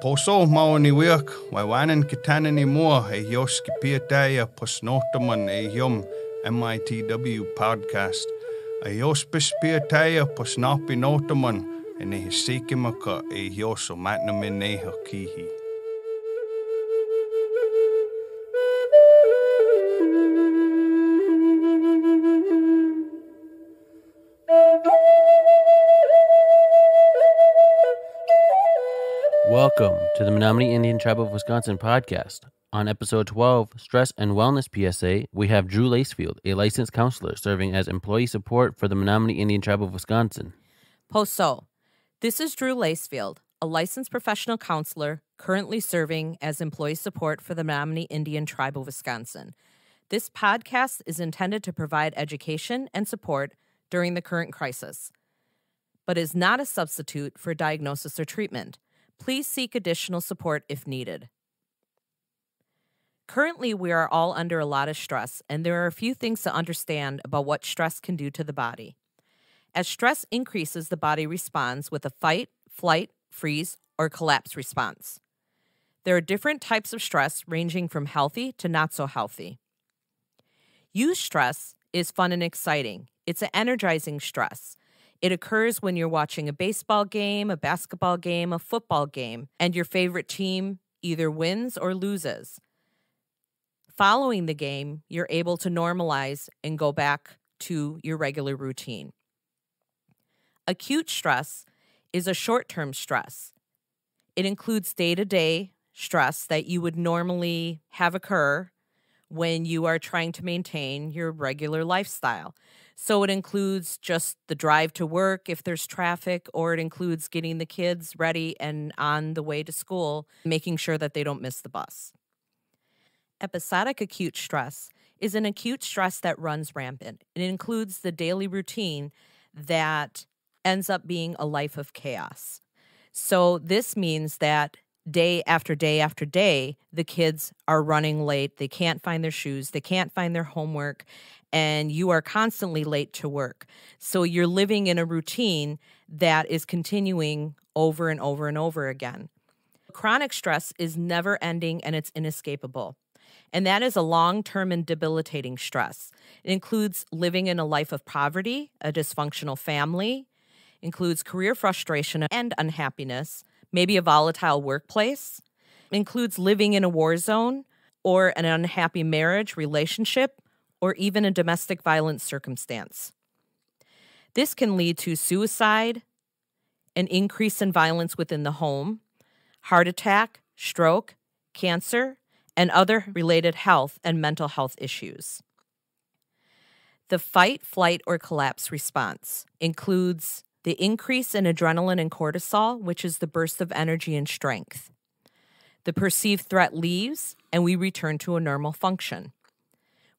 Poso maoni wiak, waiwanan kitana ni mua e yoski piataya posnotaman e yum MITW Podcast. A yospis piataya posnapi notaman e ne hisikimaka e yoso matnameneha kihi. Welcome to the Menominee Indian Tribe of Wisconsin podcast. On episode 12, Stress and Wellness PSA, we have Drew Lacefield, a licensed counselor serving as employee support for the Menominee Indian Tribe of Wisconsin. Poso. This is Drew Lacefield, a licensed professional counselor currently serving as employee support for the Menominee Indian Tribe of Wisconsin. This podcast is intended to provide education and support during the current crisis, but is not a substitute for diagnosis or treatment. Please seek additional support if needed. Currently, we are all under a lot of stress, and there are a few things to understand about what stress can do to the body. As stress increases, the body responds with a fight, flight, freeze, or collapse response. There are different types of stress ranging from healthy to not so healthy. Eustress is fun and exciting. It's an energizing stress. It occurs when you're watching a baseball game, a basketball game, a football game, and your favorite team either wins or loses. Following the game, you're able to normalize and go back to your regular routine. Acute stress is a short-term stress. It includes day-to-day stress that you would normally have occur when you are trying to maintain your regular lifestyle. So it includes just the drive to work if there's traffic, or it includes getting the kids ready and on the way to school, making sure that they don't miss the bus. Episodic acute stress is an acute stress that runs rampant. It includes the daily routine that ends up being a life of chaos. So this means that day after day after day, the kids are running late. They can't find their shoes. They can't find their homework. And you are constantly late to work. So you're living in a routine that is continuing over and over and over again. Chronic stress is never ending and it's inescapable. And that is a long-term and debilitating stress. It includes living in a life of poverty, a dysfunctional family, includes career frustration and unhappiness, maybe a volatile workplace, includes living in a war zone or an unhappy marriage, relationship, or even a domestic violence circumstance. This can lead to suicide, an increase in violence within the home, heart attack, stroke, cancer, and other related health and mental health issues. The fight, flight, or collapse response includes the increase in adrenaline and cortisol, which is the burst of energy and strength. The perceived threat leaves, and we return to a normal function.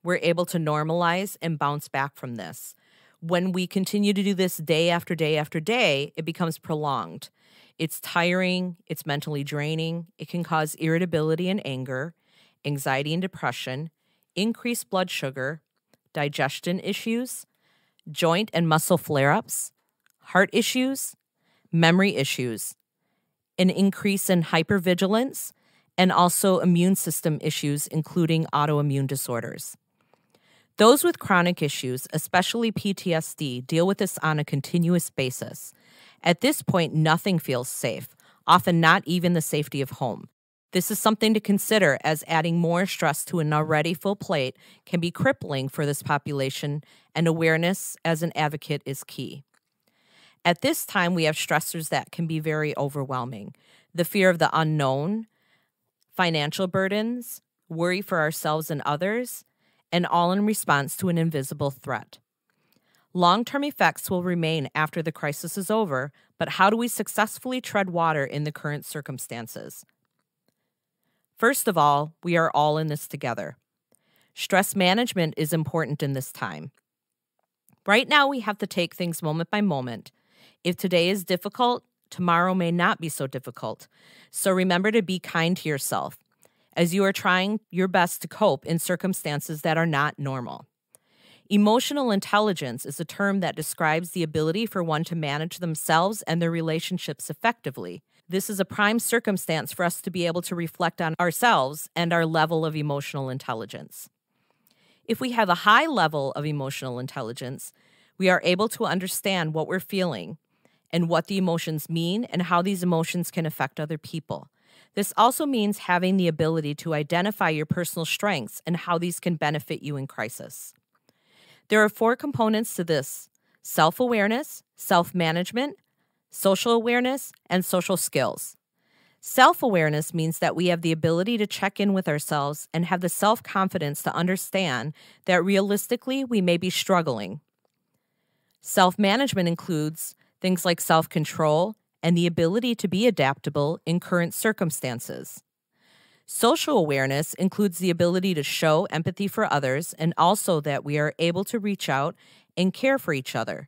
We're able to normalize and bounce back from this. When we continue to do this day after day after day, it becomes prolonged. It's tiring, it's mentally draining, it can cause irritability and anger, anxiety and depression, increased blood sugar, digestion issues, joint and muscle flare-ups, heart issues, memory issues, an increase in hypervigilance, and also immune system issues, including autoimmune disorders. Those with chronic issues, especially PTSD, deal with this on a continuous basis. At this point, nothing feels safe, often not even the safety of home. This is something to consider, as adding more stress to an already full plate can be crippling for this population, and awareness as an advocate is key. At this time, we have stressors that can be very overwhelming. The fear of the unknown, financial burdens, worry for ourselves and others, and all in response to an invisible threat. Long-term effects will remain after the crisis is over, but how do we successfully tread water in the current circumstances? First of all, we are all in this together. Stress management is important in this time. Right now, we have to take things moment by moment. If today is difficult, tomorrow may not be so difficult. So remember to be kind to yourself as you are trying your best to cope in circumstances that are not normal. Emotional intelligence is a term that describes the ability for one to manage themselves and their relationships effectively. This is a prime circumstance for us to be able to reflect on ourselves and our level of emotional intelligence. If we have a high level of emotional intelligence, we are able to understand what we're feeling and what the emotions mean and how these emotions can affect other people. This also means having the ability to identify your personal strengths and how these can benefit you in crisis. There are 4 components to this: self-awareness, self-management, social awareness, and social skills. Self-awareness means that we have the ability to check in with ourselves and have the self-confidence to understand that realistically we may be struggling. Self-management includes things like self-control and the ability to be adaptable in current circumstances. Social awareness includes the ability to show empathy for others and also that we are able to reach out and care for each other.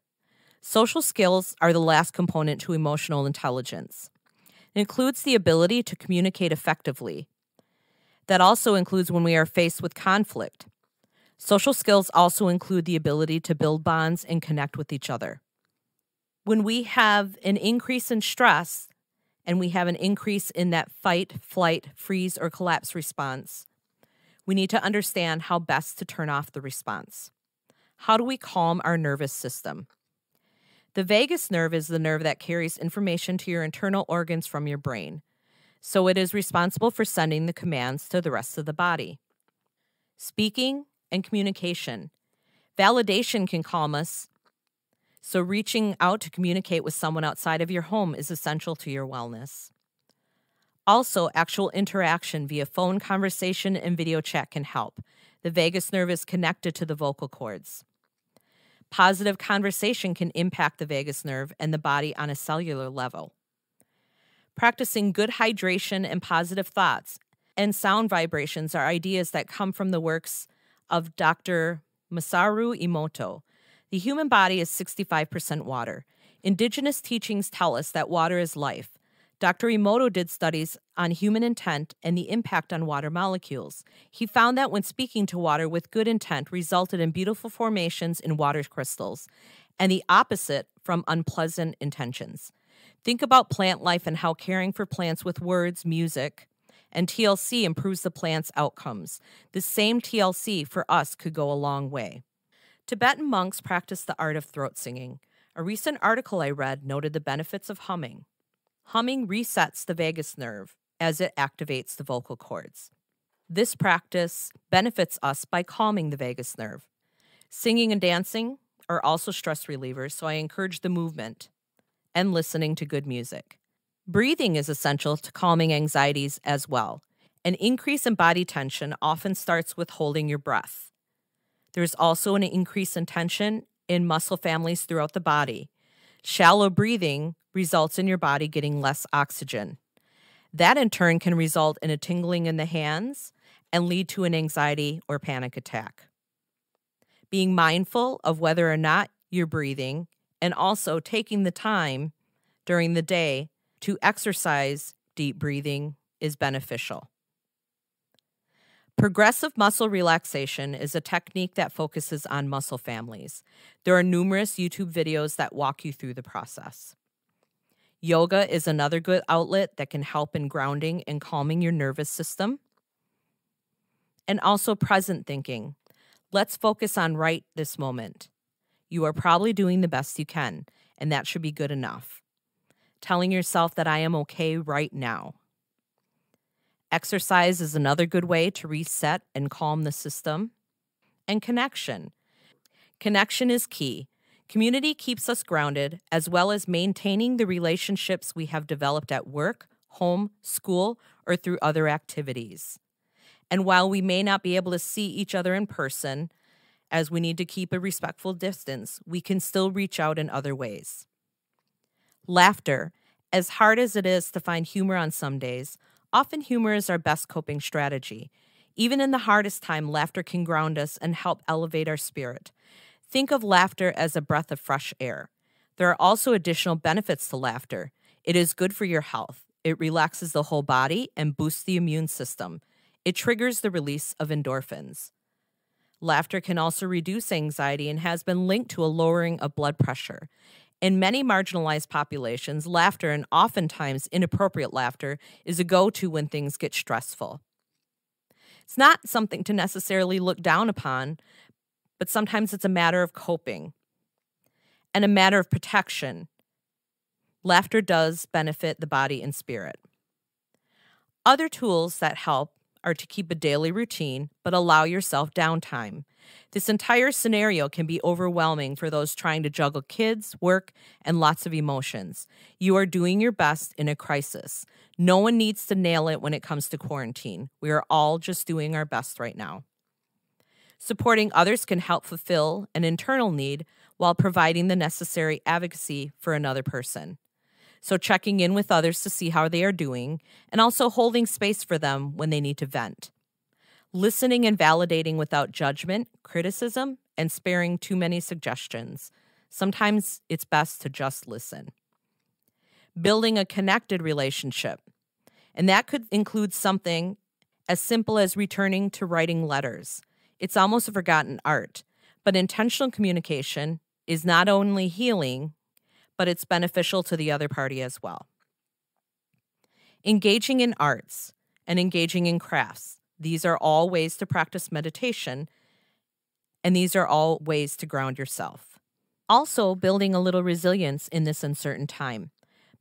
Social skills are the last component to emotional intelligence. It includes the ability to communicate effectively. That also includes when we are faced with conflict. Social skills also include the ability to build bonds and connect with each other. When we have an increase in stress and we have an increase in that fight, flight, freeze, or collapse response, we need to understand how best to turn off the response. How do we calm our nervous system? The vagus nerve is the nerve that carries information to your internal organs from your brain, so it is responsible for sending the commands to the rest of the body. Speaking and communication. Validation can calm us, so reaching out to communicate with someone outside of your home is essential to your wellness. Also, actual interaction via phone conversation and video chat can help. The vagus nerve is connected to the vocal cords. Positive conversation can impact the vagus nerve and the body on a cellular level. Practicing good hydration and positive thoughts and sound vibrations are ideas that come from the works of Dr. Masaru Emoto. The human body is 65% water. Indigenous teachings tell us that water is life. Dr. Emoto did studies on human intent and the impact on water molecules. He found that when speaking to water with good intent resulted in beautiful formations in water crystals, and the opposite from unpleasant intentions. Think about plant life and how caring for plants with words, music, and TLC improves the plant's outcomes. The same TLC for us could go a long way. Tibetan monks practice the art of throat singing. A recent article I read noted the benefits of humming. Humming resets the vagus nerve as it activates the vocal cords. This practice benefits us by calming the vagus nerve. Singing and dancing are also stress relievers, so I encourage the movement and listening to good music. Breathing is essential to calming anxieties as well. An increase in body tension often starts with holding your breath. There's also an increase in tension in muscle families throughout the body. Shallow breathing results in your body getting less oxygen. That in turn can result in a tingling in the hands and lead to an anxiety or panic attack. Being mindful of whether or not you're breathing and also taking the time during the day to exercise deep breathing is beneficial. Progressive muscle relaxation is a technique that focuses on muscle families. There are numerous YouTube videos that walk you through the process. Yoga is another good outlet that can help in grounding and calming your nervous system. And also present thinking. Let's focus on right this moment. You are probably doing the best you can, and that should be good enough. Telling yourself that I am okay right now. Exercise is another good way to reset and calm the system. And connection. Connection is key. Community keeps us grounded, as well as maintaining the relationships we have developed at work, home, school, or through other activities. And while we may not be able to see each other in person, as we need to keep a respectful distance, we can still reach out in other ways. Laughter. As hard as it is to find humor on some days, often humor is our best coping strategy. Even in the hardest time, laughter can ground us and help elevate our spirit. Think of laughter as a breath of fresh air. There are also additional benefits to laughter. It is good for your health. It relaxes the whole body and boosts the immune system. It triggers the release of endorphins. Laughter can also reduce anxiety and has been linked to a lowering of blood pressure. In many marginalized populations, laughter, and oftentimes inappropriate laughter, is a go-to when things get stressful. It's not something to necessarily look down upon, but sometimes it's a matter of coping and a matter of protection. Laughter does benefit the body and spirit. Other tools that help are to keep a daily routine, but allow yourself downtime. This entire scenario can be overwhelming for those trying to juggle kids, work, and lots of emotions. You are doing your best in a crisis. No one needs to nail it when it comes to quarantine. We are all just doing our best right now. Supporting others can help fulfill an internal need while providing the necessary advocacy for another person. So checking in with others to see how they are doing, and also holding space for them when they need to vent. Listening and validating without judgment, criticism, and sparing too many suggestions. Sometimes it's best to just listen. Building a connected relationship. And that could include something as simple as returning to writing letters. It's almost a forgotten art, but intentional communication is not only healing, but it's beneficial to the other party as well. Engaging in arts and engaging in crafts. These are all ways to practice meditation, and these are all ways to ground yourself. Also, building a little resilience in this uncertain time.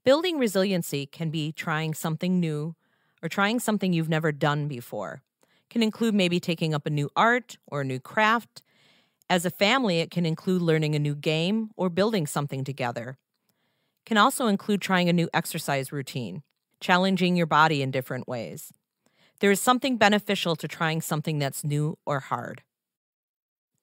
Building resiliency can be trying something new or trying something you've never done before. It can include maybe taking up a new art or a new craft. As a family, it can include learning a new game or building something together. Can also include trying a new exercise routine, challenging your body in different ways. There is something beneficial to trying something that's new or hard.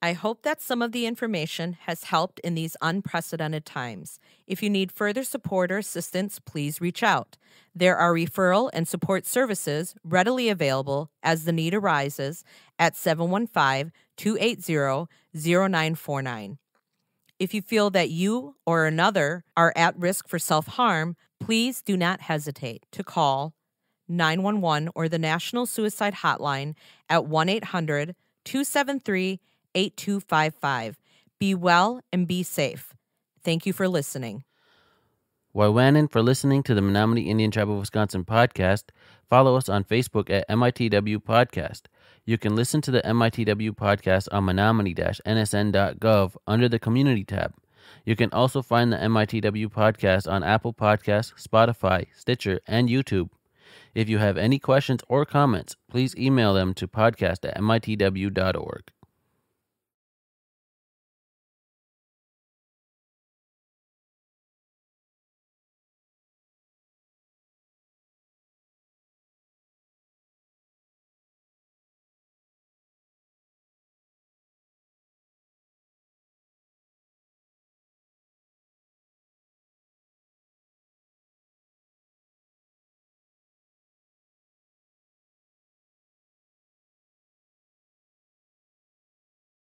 I hope that some of the information has helped in these unprecedented times. If you need further support or assistance, please reach out. There are referral and support services readily available as the need arises at 715-280-0949. If you feel that you or another are at risk for self-harm, please do not hesitate to call 911 or the National Suicide Hotline at 1-800-273-8255. Be well and be safe. Thank you for listening. Waiwanan for listening to the Menominee Indian Tribe of Wisconsin podcast. Follow us on Facebook at MITW Podcast. You can listen to the MITW podcast on menominee-nsn.gov under the Community tab. You can also find the MITW podcast on Apple Podcasts, Spotify, Stitcher, and YouTube. If you have any questions or comments, please email them to podcast@mitw.org.